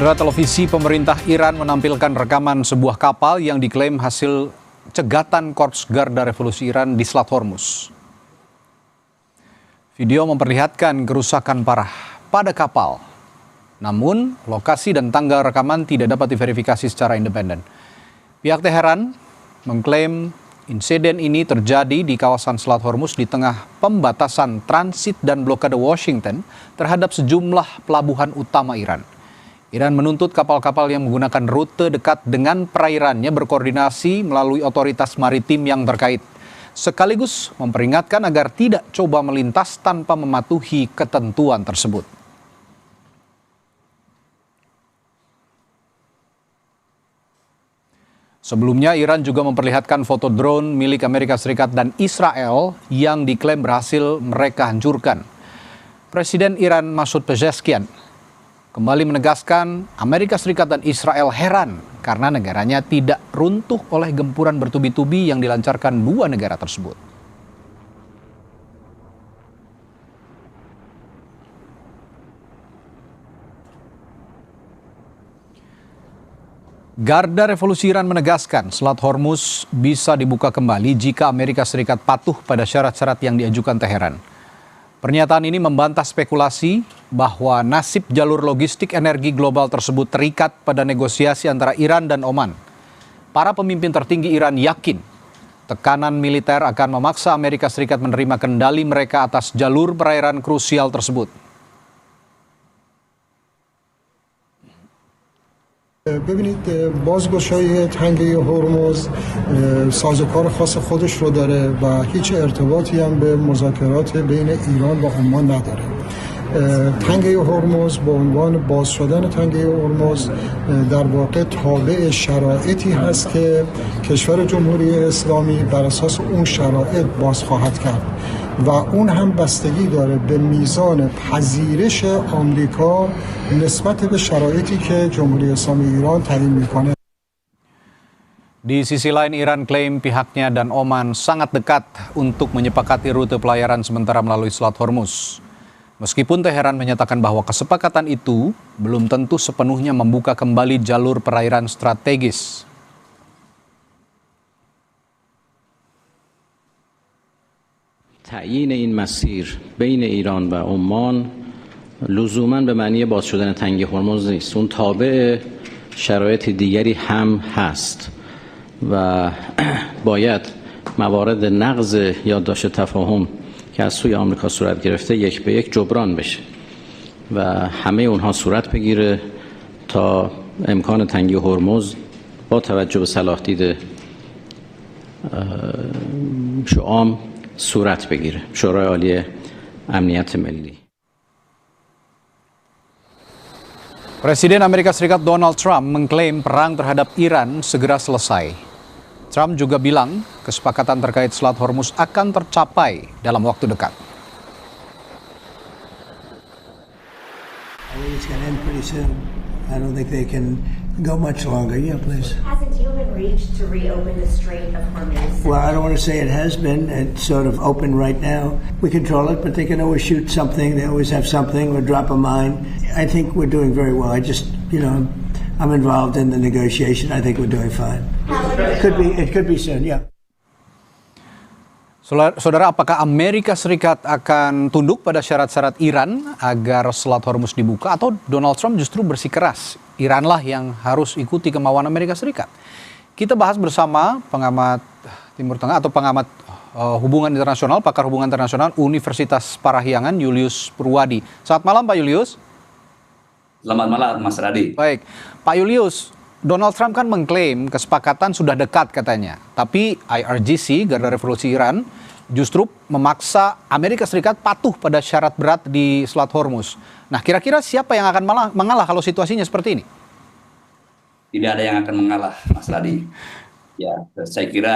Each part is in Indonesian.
Saudara, televisi pemerintah Iran menampilkan rekaman sebuah kapal yang diklaim hasil cegatan Korps Garda Revolusi Iran di Selat Hormuz. Video memperlihatkan kerusakan parah pada kapal. Namun, lokasi dan tanggal rekaman tidak dapat diverifikasi secara independen. Pihak Teheran mengklaim insiden ini terjadi di kawasan Selat Hormuz di tengah pembatasan transit dan blokade Washington terhadap sejumlah pelabuhan utama Iran. Iran menuntut kapal-kapal yang menggunakan rute dekat dengan perairannya berkoordinasi melalui otoritas maritim yang terkait, sekaligus memperingatkan agar tidak coba melintas tanpa mematuhi ketentuan tersebut. Sebelumnya, Iran juga memperlihatkan foto drone milik Amerika Serikat dan Israel yang diklaim berhasil mereka hancurkan. Presiden Iran Masoud Pezeshkian kembali menegaskan Amerika Serikat dan Israel heran karena negaranya tidak runtuh oleh gempuran bertubi-tubi yang dilancarkan dua negara tersebut. Garda Revolusi Iran menegaskan Selat Hormuz bisa dibuka kembali jika Amerika Serikat patuh pada syarat-syarat yang diajukan Teheran. Pernyataan ini membantah spekulasi bahwa nasib jalur logistik energi global tersebut terikat pada negosiasi antara Iran dan Oman. Para pemimpin tertinggi Iran yakin tekanan militer akan memaksa Amerika Serikat menerima kendali mereka atas jalur perairan krusial tersebut. ببینید بازگشایی تنگه هرمز سازوکار خاص خودش رو داره و هیچ ارتباطی هم به مذاکرات بین ایران و عمان نداره. تنگه هرمز به عنوان باز شدن تنگه هرمز در واقع تابع شرایطی هست که کشور جمهوری اسلامی بر اساس اون شرایط باز خواهد کرد و اون هم بستگی داره به میزان پذیرش آمریکا نسبت به شرایطی که جمهوری اسلامی ایران تعیین میکنه. Di sisi lain, Iran klaim pihaknya dan Oman sangat dekat untuk menyepakati rute pelayaran sementara melalui Selat Hormuz. Meskipun Teheran menyatakan bahwa kesepakatan itu belum tentu sepenuhnya membuka kembali jalur perairan strategis. تعیین این مسیر بین ایران و عمان لزوما به معنی باز شدن تنگه هرمز نیست. اون تابع شرایط دیگری هم هست و باید موارد نقض یادداشت تفاهم که از سوی آمریکا صورت گرفته یک به یک جبران بشه و همه اونها صورت بگیره تا امکان تنگی هرمز با توجه به صلاح دید شعام صورت بگیره. شورای عالی امنیت ملی. Presiden Amerika Serikat Donald Trump mengklaim perang terhadap Iran segera selesai. Trump juga bilang kesepakatan terkait Selat Hormuz akan tercapai dalam waktu dekat. I think it's going to end pretty soon. I don't think they can go much longer. Yeah, please. Has a deal been reached to reopen the Strait of Hormuz? Well, I don't want to say it has been. It's sort of open right now. We control it, but they can always shoot something. They always have something or drop a mine. I think we're doing very well. I just, I'm involved in the negotiation. I think we're doing fine. It could be soon, yeah. Saudara, apakah Amerika Serikat akan tunduk pada syarat-syarat Iran agar Selat Hormuz dibuka, atau Donald Trump justru bersikeras Iranlah yang harus ikuti kemauan Amerika Serikat? Kita bahas bersama pengamat Timur Tengah atau pengamat hubungan internasional, pakar hubungan internasional Universitas Parahyangan, Julius Purwadi. Selamat malam, Pak Julius. Selamat malam, Mas Radi. Baik, Pak Julius, Donald Trump kan mengklaim kesepakatan sudah dekat katanya. Tapi IRGC, Garda Revolusi Iran, justru memaksa Amerika Serikat patuh pada syarat berat di Selat Hormuz. Nah, kira-kira siapa yang akan mengalah kalau situasinya seperti ini? Tidak ada yang akan mengalah, Mas Radi. Ya, saya kira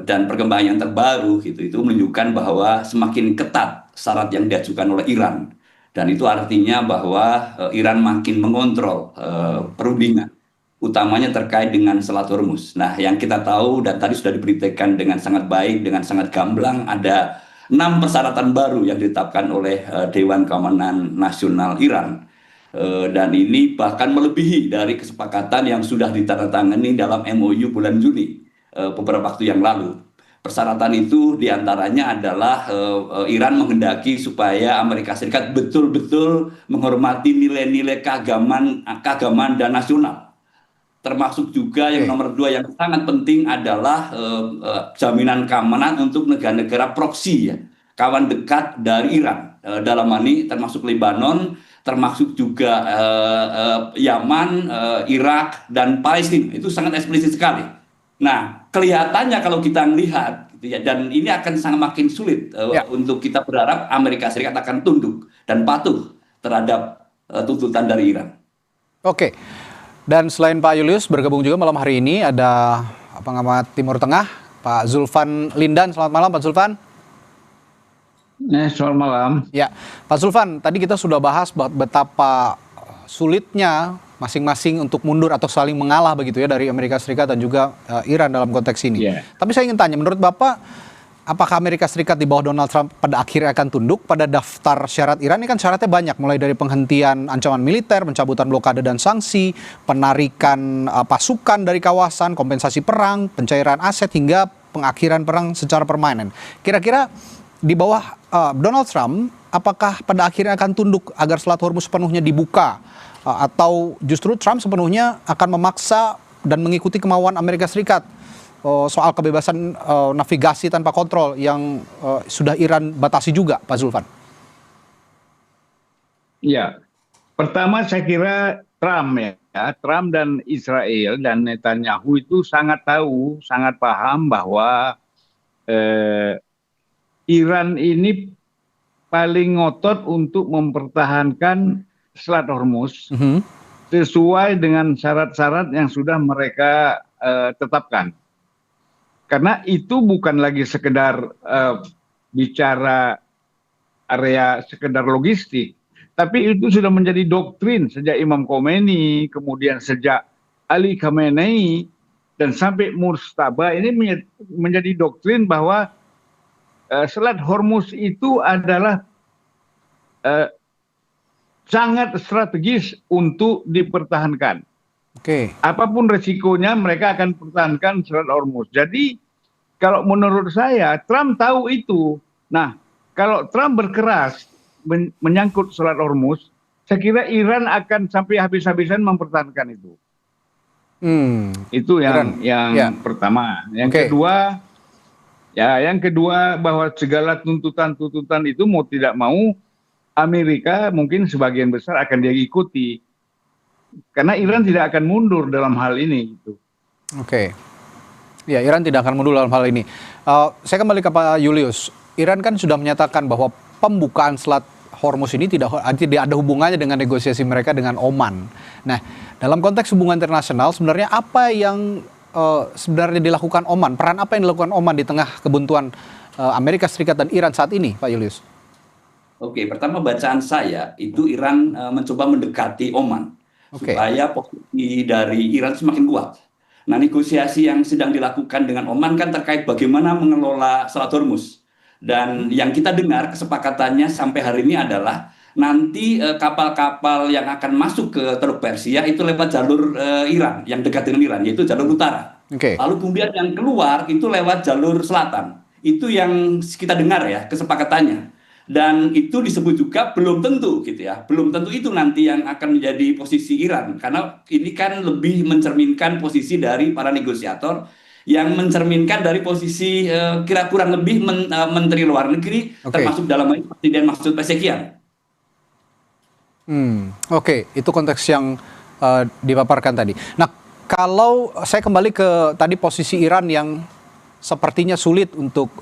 dan perkembangan yang terbaru itu menunjukkan bahwa semakin ketat syarat yang diajukan oleh Iran. Dan itu artinya bahwa Iran makin mengontrol perundingan, utamanya terkait dengan Selat Hormuz. Nah, yang kita tahu dan tadi sudah diberitakan dengan sangat baik, dengan sangat gamblang, ada 6 persyaratan baru yang ditetapkan oleh Dewan Keamanan Nasional Iran. Dan ini bahkan melebihi dari kesepakatan yang sudah ditandatangani dalam MOU bulan Juni beberapa waktu yang lalu. Persyaratan itu diantaranya adalah Iran menghendaki supaya Amerika Serikat betul-betul menghormati nilai-nilai keagamaan dan nasional. Termasuk juga yang nomor 2 yang sangat penting adalah jaminan keamanan untuk negara-negara proksi, ya, kawan dekat dari Iran. Dalam hal ini termasuk Lebanon, termasuk juga Yaman, Irak, dan Palestina. Itu sangat eksplisit sekali. Nah, kelihatannya kalau kita melihat, gitu ya, dan ini akan sangat makin sulit untuk kita berharap Amerika Serikat akan tunduk dan patuh terhadap tuntutan dari Iran. Oke, dan selain Pak Julius, bergabung juga malam hari ini ada pengamat Timur Tengah, Pak Zulfan Lindan. Selamat malam, Pak Zulfan. Selamat malam. Ya, Pak Zulfan, tadi kita sudah bahas betapa sulitnya masing-masing untuk mundur atau saling mengalah begitu ya dari Amerika Serikat dan juga Iran dalam konteks ini. Yeah. Tapi saya ingin tanya, menurut Bapak, apakah Amerika Serikat di bawah Donald Trump pada akhirnya akan tunduk pada daftar syarat Iran? Ini kan syaratnya banyak, mulai dari penghentian ancaman militer, pencabutan blokade dan sanksi, penarikan pasukan dari kawasan, kompensasi perang, pencairan aset, hingga pengakhiran perang secara permanen. Kira-kira di bawah Donald Trump, apakah pada akhirnya akan tunduk agar Selat Hormuz sepenuhnya dibuka? Atau justru Trump sepenuhnya akan memaksa dan mengikuti kemauan Amerika Serikat soal kebebasan navigasi tanpa kontrol yang sudah Iran batasi juga, Pak Zulfan? Ya, pertama saya kira Trump Trump dan Israel dan Netanyahu itu sangat tahu, sangat paham bahwa Iran ini paling ngotot untuk mempertahankan Selat Hormuz sesuai dengan syarat-syarat yang sudah mereka tetapkan. Karena itu bukan lagi sekedar bicara area sekedar logistik, tapi itu sudah menjadi doktrin sejak Imam Khomeini, kemudian sejak Ali Khamenei, dan sampai Murtaba ini menjadi doktrin bahwa Selat Hormuz itu adalah sangat strategis untuk dipertahankan. Oke. Apapun resikonya mereka akan pertahankan Selat Hormuz. Jadi kalau menurut saya Trump tahu itu. Nah, kalau Trump berkeras menyangkut Selat Hormuz, saya kira Iran akan sampai habis-habisan mempertahankan itu. Itu yang pertama. Yang kedua bahwa segala tuntutan-tuntutan itu mau tidak mau Amerika mungkin sebagian besar akan dia ikuti. Karena Iran tidak akan mundur dalam hal ini gitu. Oke. Ya, Iran tidak akan mundur dalam hal ini. Saya kembali ke Pak Julius. Iran kan sudah menyatakan bahwa pembukaan Selat Hormuz ini tidak ada hubungannya dengan negosiasi mereka dengan Oman. Nah, dalam konteks hubungan internasional sebenarnya apa yang sebenarnya dilakukan Oman? Peran apa yang dilakukan Oman di tengah kebuntuan Amerika Serikat dan Iran saat ini, Pak Julius? Oke, pertama bacaan saya itu Iran mencoba mendekati Oman supaya posisi dari Iran semakin kuat. Nah, negosiasi yang sedang dilakukan dengan Oman kan terkait bagaimana mengelola Selat Hormuz. Dan yang kita dengar kesepakatannya sampai hari ini adalah nanti kapal-kapal yang akan masuk ke Teluk Persia itu lewat jalur Iran yang dekat dengan Iran, yaitu jalur utara. Lalu kemudian yang keluar itu lewat jalur selatan. Itu yang kita dengar ya kesepakatannya. Dan itu disebut juga belum tentu gitu ya. Belum tentu itu nanti yang akan menjadi posisi Iran. Karena ini kan lebih mencerminkan posisi dari para negosiator yang mencerminkan dari posisi kira kurang lebih Menteri Luar Negeri, termasuk dalam ini Presiden Masoud Pezeshkian. Itu konteks yang dipaparkan tadi. Nah, kalau saya kembali ke tadi posisi Iran yang sepertinya sulit untuk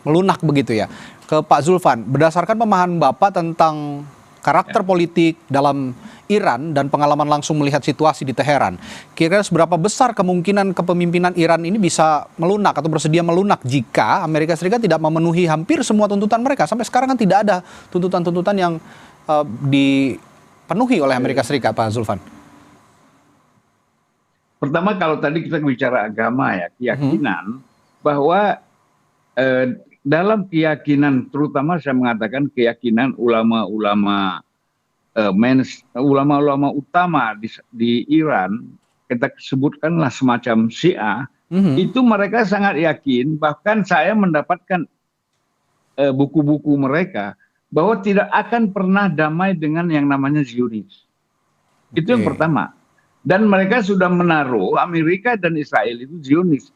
melunak begitu ya. Ke Pak Zulfan, berdasarkan pemahaman Bapak tentang karakter politik dalam Iran dan pengalaman langsung melihat situasi di Teheran, kira-kira seberapa besar kemungkinan kepemimpinan Iran ini bisa melunak atau bersedia melunak jika Amerika Serikat tidak memenuhi hampir semua tuntutan mereka? Sampai sekarang kan tidak ada tuntutan-tuntutan yang dipenuhi oleh Amerika Serikat, Pak Zulfan. Pertama, kalau tadi kita bicara agama ya, keyakinan bahwa dalam keyakinan, terutama saya mengatakan keyakinan ulama-ulama ulama-ulama utama di Iran, kita sebutkanlah semacam Syiah, itu mereka sangat yakin, bahkan saya mendapatkan buku-buku mereka, bahwa tidak akan pernah damai dengan yang namanya Zionis. Itu yang pertama. Dan mereka sudah menaruh Amerika dan Israel itu Zionis.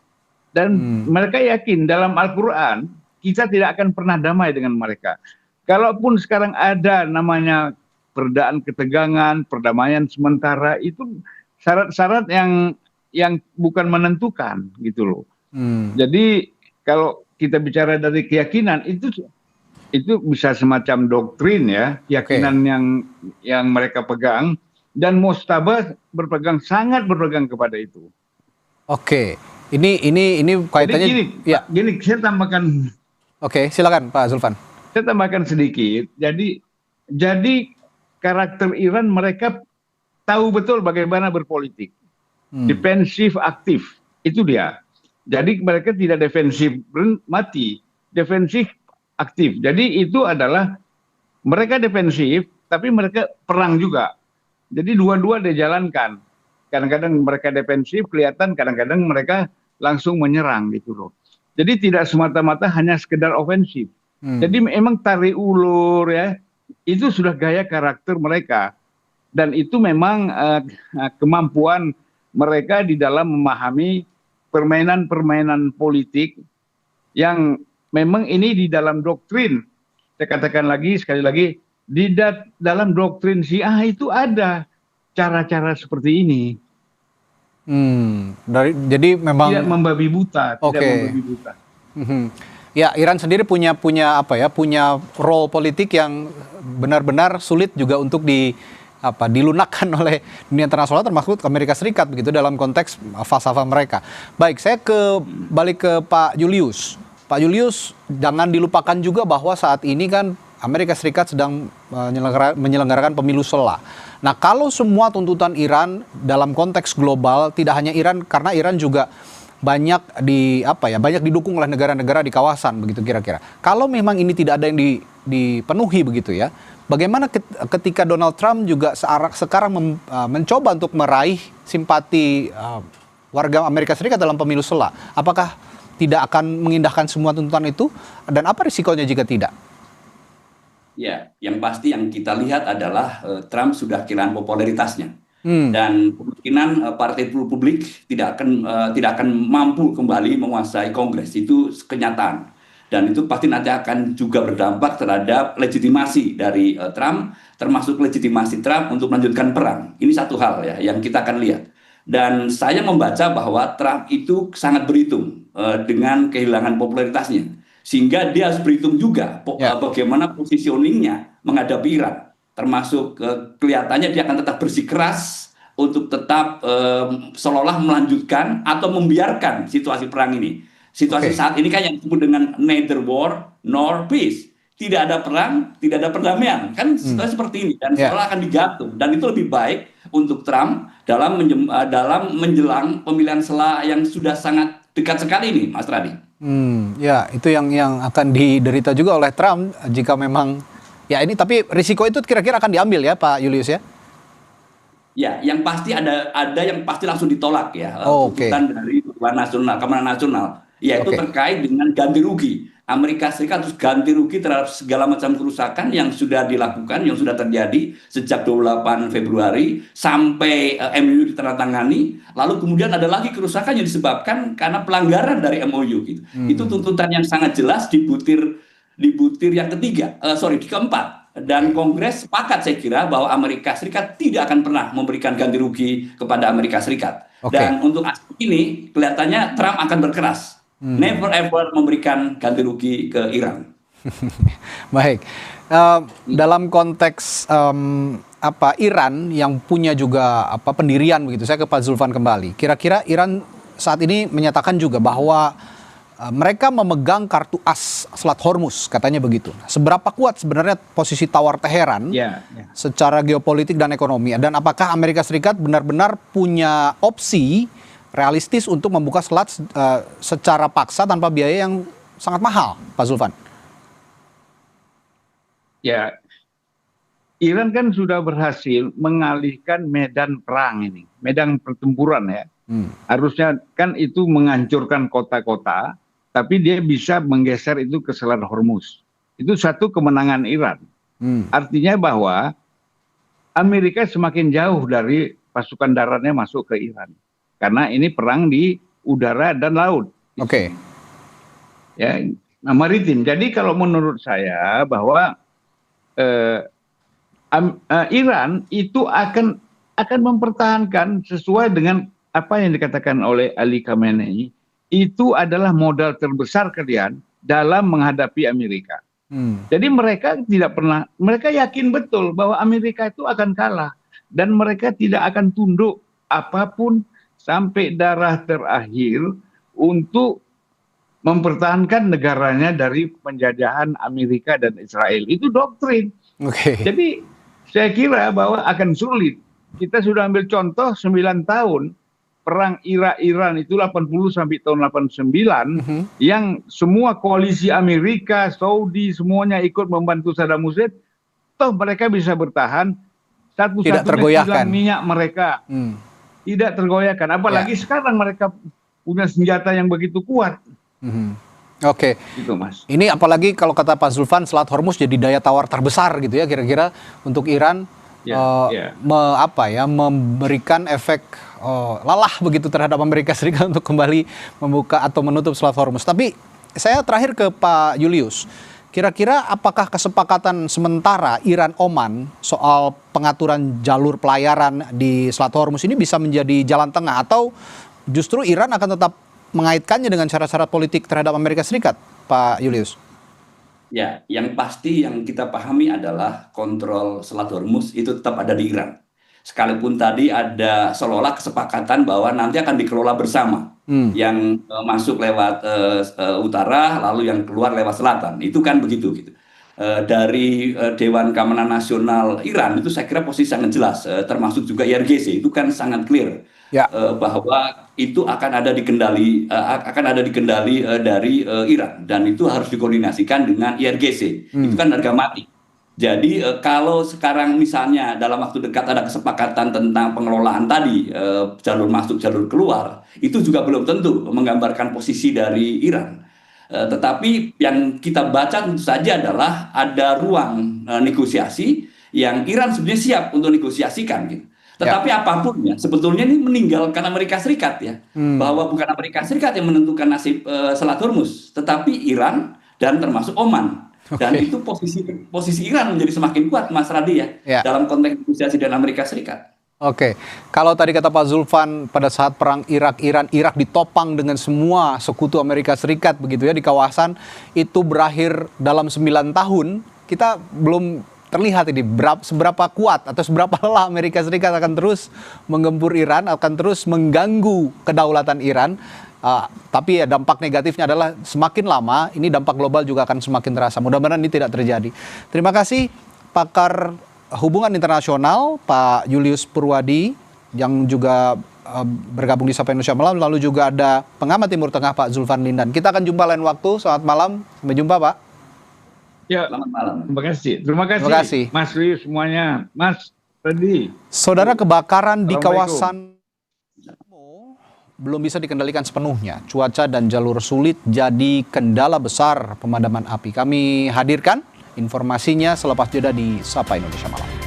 Dan mereka yakin dalam Al-Quran, kita tidak akan pernah damai dengan mereka. Kalaupun sekarang ada namanya peredaan ketegangan, perdamaian sementara, itu syarat-syarat yang bukan menentukan gitu loh. Jadi kalau kita bicara dari keyakinan, itu bisa semacam doktrin ya, keyakinan yang mereka pegang, dan Mojtaba sangat berpegang kepada itu. Oke, ini kaitannya. Jadi gini, saya tambahkan. Oke, silakan Pak Zulfan. Saya tambahkan sedikit. Jadi karakter Iran, mereka tahu betul bagaimana berpolitik. Defensif aktif, itu dia. Jadi mereka tidak defensif mati, defensif aktif. Jadi itu adalah mereka defensif, tapi mereka perang juga. Jadi dua-dua dijalankan. Kadang-kadang mereka defensif, kelihatan kadang-kadang mereka langsung menyerang gitu loh. Jadi tidak semata-mata hanya sekedar ofensif. Jadi memang tarik ulur ya, itu sudah gaya karakter mereka. Dan itu memang kemampuan mereka di dalam memahami permainan-permainan politik yang memang ini di dalam doktrin. Saya katakan sekali lagi, di dalam doktrin Syiah itu ada cara-cara seperti ini. Jadi memang tidak membabi buta, tidak membabi buta. Ya, Iran sendiri punya role politik yang benar-benar sulit juga untuk dilunakkan oleh dunia internasional, termasuk Amerika Serikat begitu dalam konteks falsafah mereka. Baik, saya balik ke Pak Julius. Pak Julius, jangan dilupakan juga bahwa saat ini kan Amerika Serikat sedang menyelenggarakan pemilu sela. Nah, kalau semua tuntutan Iran dalam konteks global, tidak hanya Iran, karena Iran juga banyak didukung oleh negara-negara di kawasan begitu kira-kira. Kalau memang ini tidak ada yang dipenuhi begitu ya, bagaimana ketika Donald Trump juga sekarang mencoba untuk meraih simpati warga Amerika Serikat dalam pemilu sela, apakah tidak akan mengindahkan semua tuntutan itu, dan apa risikonya jika tidak? Ya, yang pasti yang kita lihat adalah Trump sudah kehilangan popularitasnya. Dan kemungkinan Partai Republik tidak akan mampu kembali menguasai Kongres, itu kenyataan. Dan itu pasti nanti akan juga berdampak terhadap legitimasi dari Trump, termasuk legitimasi Trump untuk melanjutkan perang. Ini satu hal ya yang kita akan lihat. Dan saya membaca bahwa Trump itu sangat berhitung dengan kehilangan popularitasnya, sehingga dia harus berhitung juga bagaimana positioningnya menghadapi Iran. Termasuk kelihatannya dia akan tetap bersikeras untuk tetap seolah-olah melanjutkan atau membiarkan situasi perang ini. Situasi saat ini kan yang disebut dengan neither war nor peace. Tidak ada perang, tidak ada perdamaian. Kan situasi seperti ini. Dan seolah akan digantung. Dan itu lebih baik untuk Trump dalam menjelang pemilihan sela yang sudah sangat dekat sekali ini, Mas Radi. Ya, itu yang akan diderita juga oleh Trump jika memang ya ini, tapi risiko itu kira-kira akan diambil ya Pak Julius ya? Ya, yang pasti ada yang pasti langsung ditolak ya. Tuntutan dari Keamanan Nasional, yaitu terkait dengan ganti rugi. Amerika Serikat harus ganti rugi terhadap segala macam kerusakan yang sudah dilakukan, yang sudah terjadi sejak 28 Februari sampai MOU ditandatangani. Lalu kemudian ada lagi kerusakan yang disebabkan karena pelanggaran dari MOU gitu. Itu tuntutan yang sangat jelas di butir yang ketiga, di keempat. Dan Kongres sepakat saya kira bahwa Amerika Serikat tidak akan pernah memberikan ganti rugi kepada Amerika Serikat. Dan untuk aspek ini kelihatannya Trump akan berkeras. Never ever memberikan ganti rugi ke Iran. Baik, dalam konteks Iran yang punya juga pendirian begitu, saya ke Pak Zulfan kembali. Kira-kira Iran saat ini menyatakan juga bahwa mereka memegang kartu as Selat Hormuz, katanya begitu. Seberapa kuat sebenarnya posisi tawar Teheran secara geopolitik dan ekonomi? Dan apakah Amerika Serikat benar-benar punya opsi realistis untuk membuka selat secara paksa tanpa biaya yang sangat mahal, Pak Zulfan? Ya, Iran kan sudah berhasil mengalihkan medan perang ini, medan pertempuran ya. Harusnya kan itu menghancurkan kota-kota, tapi dia bisa menggeser itu ke Selat Hormuz. Itu satu kemenangan Iran. Artinya bahwa Amerika semakin jauh dari pasukan daratnya masuk ke Iran. Karena ini perang di udara dan laut. Oke. Ya, maritim. Jadi kalau menurut saya bahwa Iran itu akan mempertahankan sesuai dengan apa yang dikatakan oleh Ali Khamenei, itu adalah modal terbesar kalian dalam menghadapi Amerika. Jadi mereka yakin betul bahwa Amerika itu akan kalah dan mereka tidak akan tunduk apapun sampai darah terakhir untuk mempertahankan negaranya dari penjajahan Amerika dan Israel. Itu doktrin. Jadi saya kira bahwa akan sulit. Kita sudah ambil contoh 9 tahun perang Irak-Iran itu 80 sampai tahun 89 yang semua koalisi Amerika, Saudi semuanya ikut membantu Saddam Hussein, toh mereka bisa bertahan satu-satunya kilang minyak mereka. Tidak tergoyahkan, apalagi sekarang mereka punya senjata yang begitu kuat. Oke, gitu, Mas. Ini apalagi kalau kata Pak Zulfan, Selat Hormuz jadi daya tawar terbesar gitu ya kira-kira untuk Iran memberikan efek lalah begitu terhadap Amerika Serikat untuk kembali membuka atau menutup Selat Hormuz. Tapi saya terakhir ke Pak Julius, kira-kira apakah kesepakatan sementara Iran-Oman soal pengaturan jalur pelayaran di Selat Hormuz ini bisa menjadi jalan tengah atau justru Iran akan tetap mengaitkannya dengan syarat-syarat politik terhadap Amerika Serikat, Pak Julius? Ya, yang pasti yang kita pahami adalah kontrol Selat Hormuz itu tetap ada di Iran. Sekalipun tadi ada seolah-olah kesepakatan bahwa nanti akan dikelola bersama. Yang masuk lewat utara, lalu yang keluar lewat selatan. Itu kan begitu. Gitu. Dari Dewan Keamanan Nasional Iran itu saya kira posisi sangat jelas, termasuk juga IRGC itu kan sangat clear bahwa itu akan ada dikendali dari Iran dan itu harus dikoordinasikan dengan IRGC. Itu kan harga mati. Jadi kalau sekarang misalnya dalam waktu dekat ada kesepakatan tentang pengelolaan tadi jalur masuk jalur keluar, itu juga belum tentu menggambarkan posisi dari Iran. Tetapi yang kita baca tentu saja adalah ada ruang negosiasi yang Iran sebenarnya siap untuk negosiasikan gitu. Tetapi apapun ya, sebetulnya ini meninggalkan Amerika Serikat ya, bahwa bukan Amerika Serikat yang menentukan nasib Selat Hormuz, tetapi Iran dan termasuk Oman. Dan itu posisi Iran menjadi semakin kuat, Mas Radi ya, dalam konteks negosiasi dengan Amerika Serikat. Kalau tadi kata Pak Zulfan pada saat perang Irak-Iran, Irak ditopang dengan semua sekutu Amerika Serikat begitu ya di kawasan, itu berakhir dalam 9 tahun, kita belum terlihat ini seberapa kuat atau seberapa lelah Amerika Serikat akan terus menggempur Iran, akan terus mengganggu kedaulatan Iran. Tapi ya dampak negatifnya adalah semakin lama ini dampak global juga akan semakin terasa. Mudah-mudahan ini tidak terjadi. Terima kasih pakar hubungan internasional Pak Julius Purwadi yang juga bergabung di Sapa Indonesia Malam. Lalu juga ada pengamat Timur Tengah Pak Zulfan Lindan. Kita akan jumpa lain waktu. Selamat malam. Sampai jumpa Pak. Ya, selamat malam. Terima kasih. Mas Rius semuanya. Mas Redi. Saudara, kebakaran di kawasan belum bisa dikendalikan sepenuhnya. Cuaca dan jalur sulit jadi kendala besar pemadaman api. Kami hadirkan informasinya selepas jeda di Sapa Indonesia Malam.